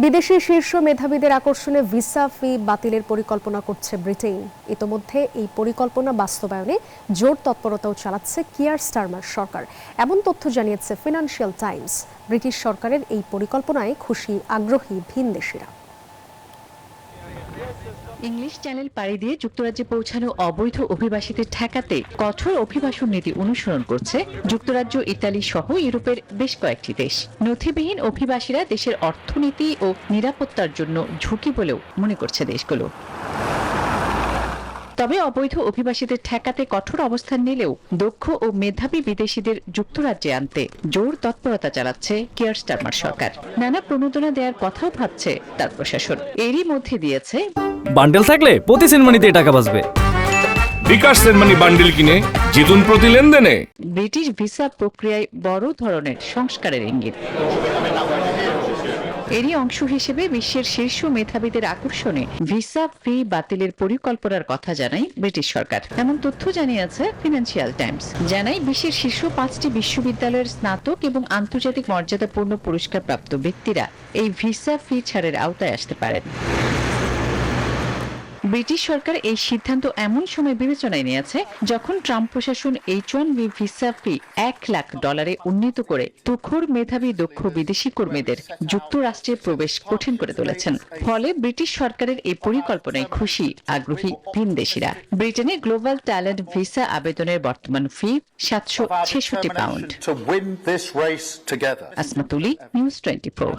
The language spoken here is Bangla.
বিদেশি শীর্ষ মেধাবীদের আকর্ষণে ভিসা ফি বাতিলের পরিকল্পনা করছে ব্রিটেন। ইতোমধ্যে এই পরিকল্পনা বাস্তবায়নে জোর তৎপরতাও চালাচ্ছে কিয়ার স্টারমার সরকার, এমন তথ্য জানিয়েছে ফিনান্সিয়াল টাইমস। ব্রিটিশ সরকারের এই পরিকল্পনায় খুশি আগ্রহী ভিনদেশিরা। ইংলিশ চ্যানেল পাড়ি দিয়ে যুক্তরাজ্যে পৌঁছানো অবৈধ অভিবাসীদের ঠেকাতে কঠোর অভিবাসন নীতি অনুসরণ করছে যুক্তরাজ্য, ইতালি সহ ইউরোপের বেশ কয়েকটি দেশ। নথিবিহীন অভিবাসীরা দেশের অর্থনীতি ও নিরাপত্তার জন্য ঝুঁকি বলেও মনে করছে দেশগুলো। তবে অবৈধ অভিবাসীদের ঠেকাতে কঠোর অবস্থান নিলেও দক্ষ ও মেধাবী বিদেশিদের যুক্তরাজ্যে আনতে জোর তৎপরতা চালাচ্ছে কিয়ার স্টারমার সরকার। নানা প্রণোদনা দেওয়ার কথাও ভাবছে তার প্রশাসন। এরই মধ্যে দিয়েছে বান্ডেল থাকলে প্রতি সেনমানিতে টাকা বাঁচবে। বিকাশ সেনমানি বান্ডেল কিনে জিতুন প্রতি লেনদেনে। ব্রিটিশ ভিসা প্রক্রিয়ায় বড় ধরনের সংস্কারের ইঙ্গিত। এরই অংশ হিসেবে বিশ্বের শীর্ষ মেধাবীদের আকর্ষণে ভিসা ফি বাতিলের পরিকল্পনার কথা জানায় ব্রিটিশ সরকার, এমন তথ্য জানিয়েছে ফিনান্সিয়াল টাইমস। জানায় বিশ্বের শীর্ষ 5টি বিশ্ববিদ্যালয়ের স্নাতক এবং আন্তর্জাতিক মর্যাদাপূর্ণ পুরস্কারপ্রাপ্ত ব্যক্তিরা এই ভিসা ফি ছাড়ের আওতায় আসতে পারেন। ব্রিটিশ সরকার এই সিদ্ধান্ত এমন সময় বিবেচনায় নিয়েছে যখন ট্রাম্প প্রশাসন H-1B ভিসা ফি $1 লাখ উন্নীত করে তুখোড় মেধাবী দক্ষ বিদেশি কর্মীদের যুক্তরাষ্ট্রে প্রবেশ কঠিন করে তুলেছেন। ফলে ব্রিটিশ সরকারের এই পরিকল্পনায় খুশি আগ্রহী ভিনদেশিরা। ব্রিটেনে গ্লোবাল ট্যালেন্ট ভিসা আবেদনের বর্তমান ফি £766। আসমাতুলি, নিউজ 24।